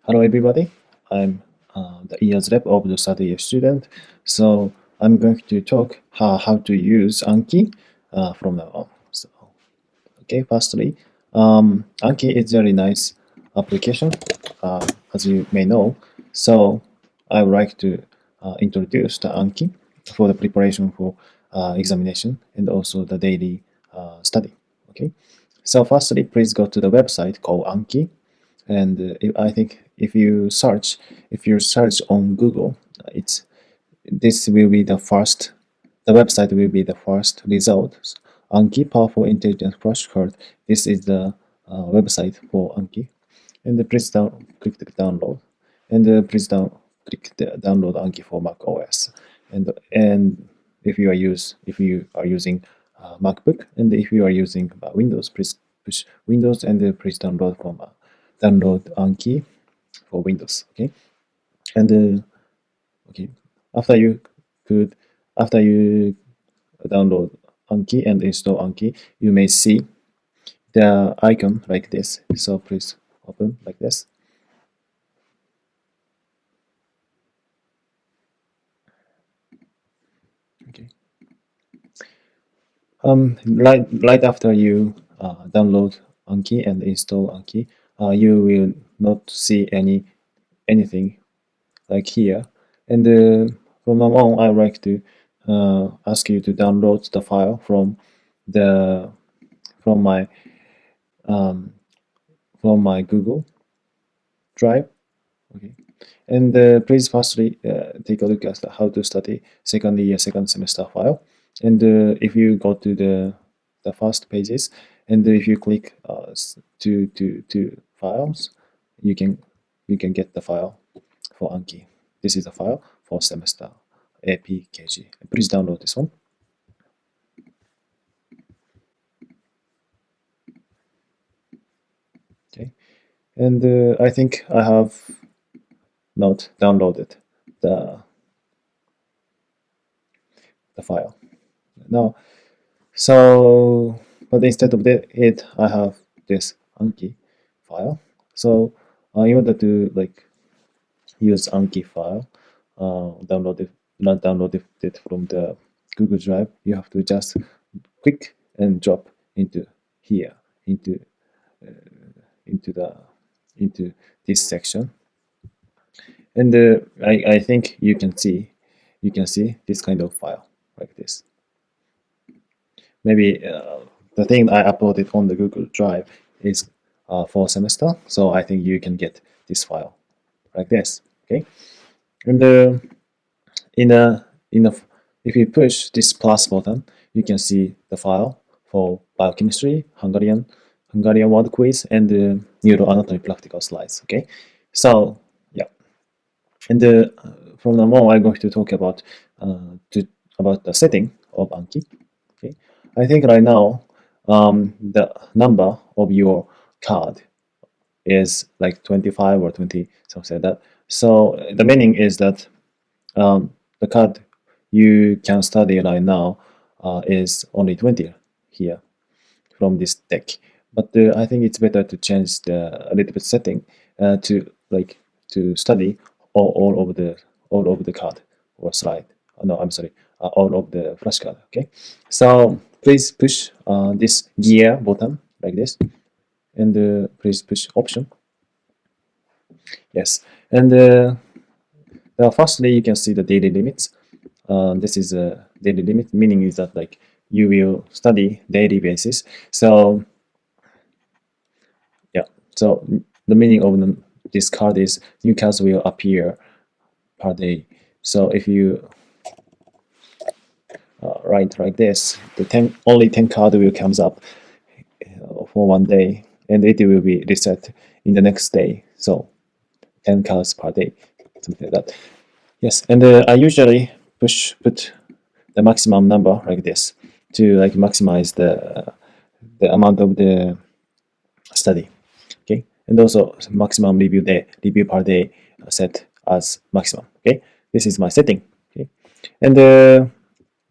Hello, everybody. I'm the year's rep of the study year student. So I'm going to talk how to use Anki from now on. So, okay, firstly, Anki is very nice application, as you may know. So I would like to introduce the Anki for the preparation for examination and also the daily study. Okay. So firstly, please go to the website called Anki, and I think if you search on Google, it's this will be the first. The website will be the first result. Anki Powerful Intelligence Flashcard. This is the website for Anki, and please click the download, and please click the download Anki for Mac OS, and if you are using MacBook, and if you are using Windows, please push Windows, and please download Anki for Windows. Okay, and okay, after you could after you download Anki and install Anki, you may see the icon like this. So please open like this. Okay. Right after you download Anki and install Anki, you will not see anything like here. And from now on, I would like to ask you to download the file the from my um, from my Google Drive. Okay, and please firstly take a look at how to study second year second semester file. And if you go to the first pages, and if you click to files, you can get the file for Anki. This is the file for semester APKG. Please download this one. Okay, and I think I have not downloaded the file now. So, but instead of it, I have this Anki file. So, in order to use Anki file, not download it from the Google Drive, you have to just click and drop into here, into the into this section, and I think you can see this kind of file like this. Maybe the thing I uploaded on the Google Drive is for semester, so I think you can get this file like this. Okay, and in a in a if you push this plus button, you can see the file for biochemistry, Hungarian word quiz, and neuroanatomy practical slides. Okay, so yeah, and from now on, I'm going to talk about the setting of Anki. Okay, I think right now the number of your card is like 25 or 20, something like that. So the meaning is that the card you can study right now is only 20 here from this deck. But I think it's better to change a little bit setting to study all over the card or slide. No, I'm sorry, all of the flashcard. Okay, so please push this gear button like this, and please push option. Yes, and firstly you can see the daily limits. This is a daily limit, meaning is that like you will study daily basis. So yeah, so the meaning of this card is new cards will appear per day. So if you write like this, the only 10 card will comes up for one day, and it will be reset in the next day. So 10 cards per day, something like that. Yes, and I usually put the maximum number like this to like maximize the amount of the study. Okay, and also maximum review per day set as maximum. Okay, this is my setting. Okay, and the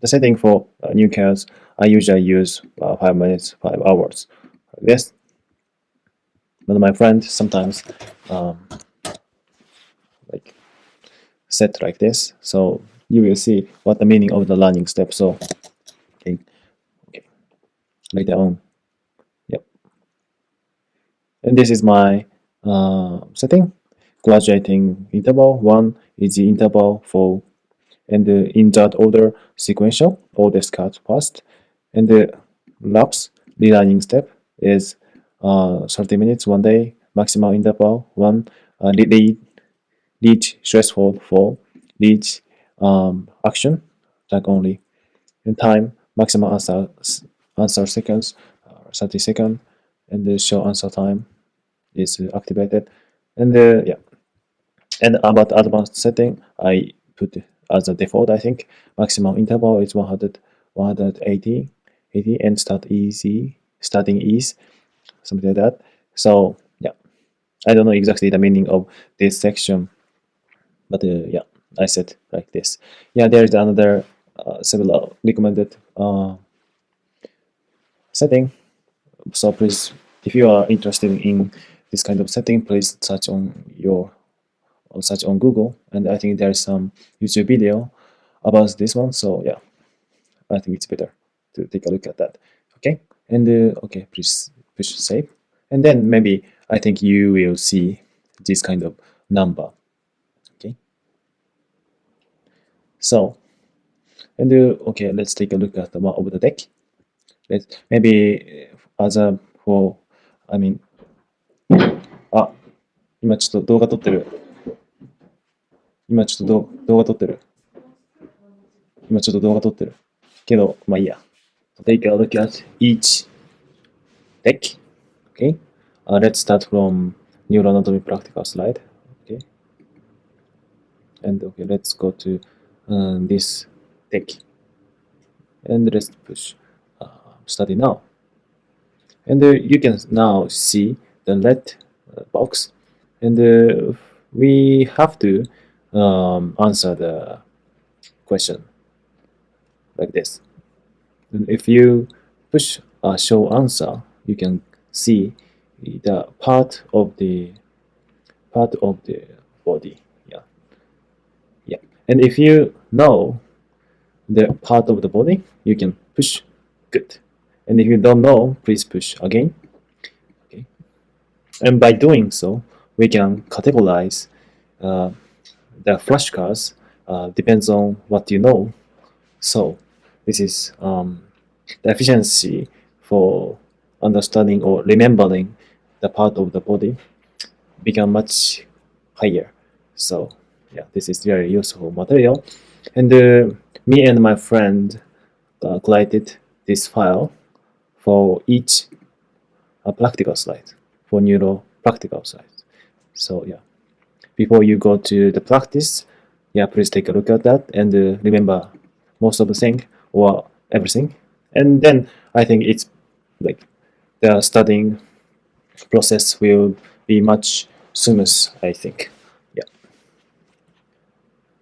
setting for new cards, I usually use 5 minutes, 5 hours. Yes, but my friend sometimes like set like this. So you will see what the meaning of the learning step. So okay, okay, later on. Yep. And this is my setting. Graduating interval 1 is the interval for, and in that order sequential or discard first. And the lapse relearning step is 30 minutes 1 day, maximum interval 1, reach threshold 4, reach action tag only, and time maximum answer seconds 30 seconds, and the show answer time is activated. And yeah, and about advanced setting, I put as a default, I think maximum interval is 100 180 80, and starting ease, something like that. So yeah, I don't know exactly the meaning of this section, but yeah, I said like this. Yeah, there is another several recommended setting. So please, if you are interested in this kind of setting, please search on Google, and I think there is some YouTube video about this one. So yeah, I think it's better to take a look at that. Okay, and okay, please push save, and then maybe I think you will see this kind of number. Okay, so and okay, let's take a look at the one of the deck. Let's maybe as a for I mean あ今ちょっと動画撮ってる今ちょっと動画撮ってる今ちょっと動画撮ってるけどまあいいや Take a look at each deck. Okay, let's start from neuroanatomy practical slide. Okay, and okay, let's go to this deck, and let's push study now. And you can now see the red box, and we have to answer the question like this. And if you push show answer, you can see the part of the body. Yeah, yeah. And if you know the part of the body, you can push good. And if you don't know, please push again. Okay. And by doing so, we can categorize the flashcards depends on what you know. So this is the efficiency for understanding or remembering the part of the body become much higher. So yeah, this is very useful material. And me and my friend created this file for each practical slide, for neuro practical slides. So yeah, before you go to the practice, yeah, please take a look at that and remember most of the thing or everything. And then I think it's like the studying process will be much smooth, I think. Yeah.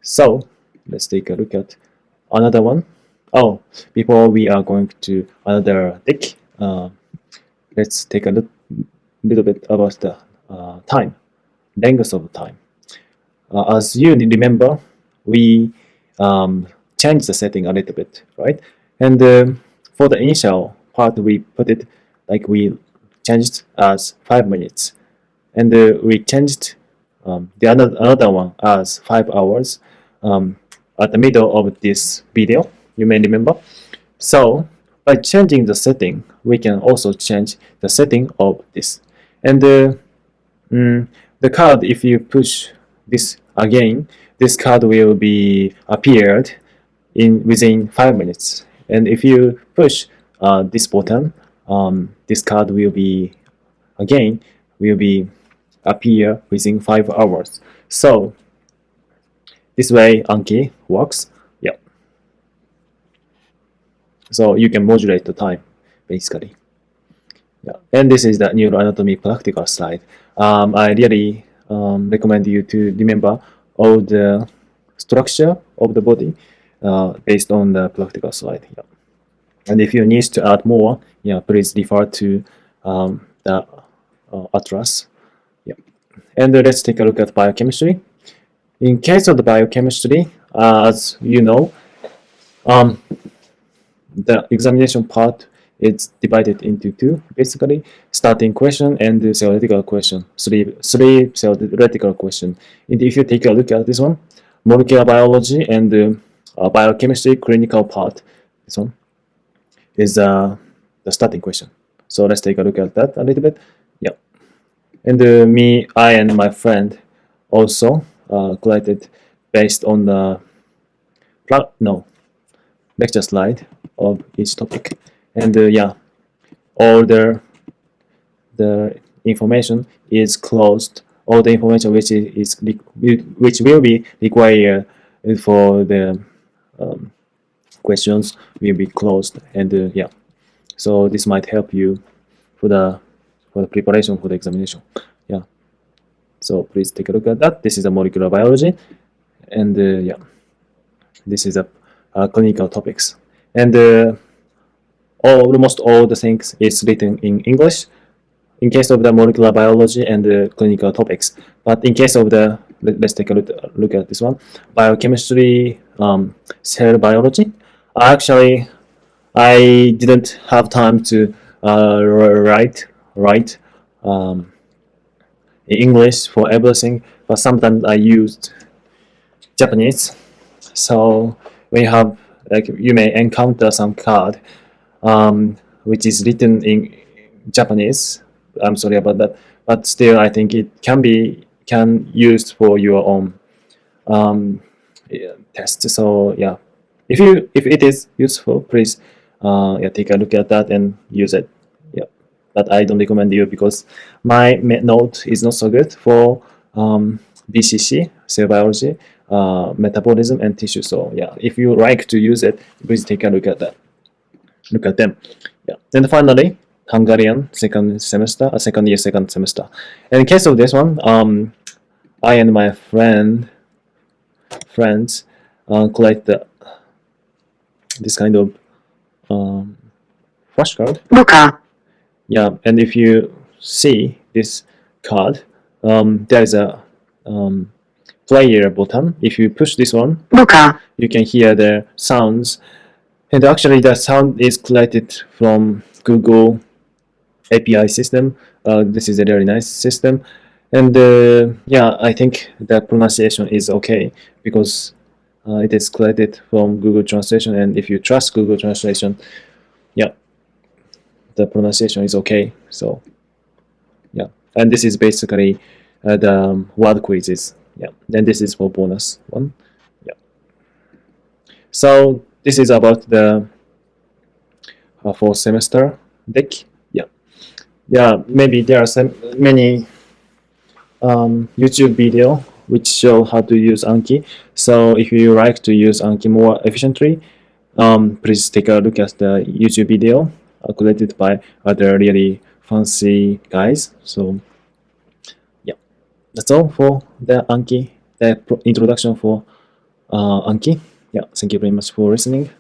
So let's take a look at another one. Oh, before we are going to another deck, let's take a little bit about the time, length of time. As you remember, we changed the setting a little bit, right? And for the initial part, we put it like we changed as 5 minutes, and we changed the another one as 5 hours at the middle of this video. You may remember. So by changing the setting, we can also change the setting of this. And the card, if you push this again, this card will be appeared in within 5 minutes. And if you push this button, this card will be again will be appear within 5 hours. So this way Anki works. Yeah. So you can modulate the time basically. Yeah. And this is the neuroanatomy practical slide. I really recommend you to remember all the structure of the body based on the practical slide. Yeah. And if you need to add more, yeah, please refer to the atlas. Yeah. And let's take a look at biochemistry. In case of the biochemistry, as you know, the examination part is divided into two, basically, starting question and the theoretical question, three theoretical question. And if you take a look at this one, molecular biology and biochemistry clinical part, this one is the starting question. So let's take a look at that a little bit. Yeah. And I and my friend also collected based on the lecture slide of each topic, and yeah, all the information is closed. All the information which will be required for the questions will be closed, and yeah, so this might help you for the preparation for the examination. Yeah, so please take a look at that. This is a molecular biology, and yeah, this is a clinical topics, and almost all the things is written in English in case of the molecular biology and the clinical topics. But in case of the, let's take a look at this one, biochemistry, cell biology. Actually, I didn't have time to write in English for everything, but sometimes I used Japanese. So when you have, like, you may encounter some card which is written in Japanese. I'm sorry about that, but still I think it can used for your own test. So yeah, if it is useful, please yeah, take a look at that and use it. Yeah, but I don't recommend you because my note is not so good for BCC, cell biology, metabolism, and tissue. So yeah, if you like to use it, please take a look at that. Look at them. Yeah, and finally, Hungarian second year, second semester. And in case of this one, I and my friends collect this kind of flashcard. Luca. Yeah, and if you see this card, there is a player button. If you push this one, Luca. you can hear the sounds. And actually, the sound is collected from Google API system. This is a very nice system. And yeah, I think the pronunciation is okay because it is collected from Google Translation. And if you trust Google Translation, yeah, the pronunciation is okay. So yeah, and this is basically the word quizzes. Yeah, and this is for bonus one. Yeah. So this is about the fourth semester deck. Yeah, maybe there are many YouTube video which show how to use Anki. So if you like to use Anki more efficiently, please take a look at the YouTube video created by other really fancy guys. So yeah, that's all for the Anki, the introduction for Anki. Yeah, thank you very much for listening.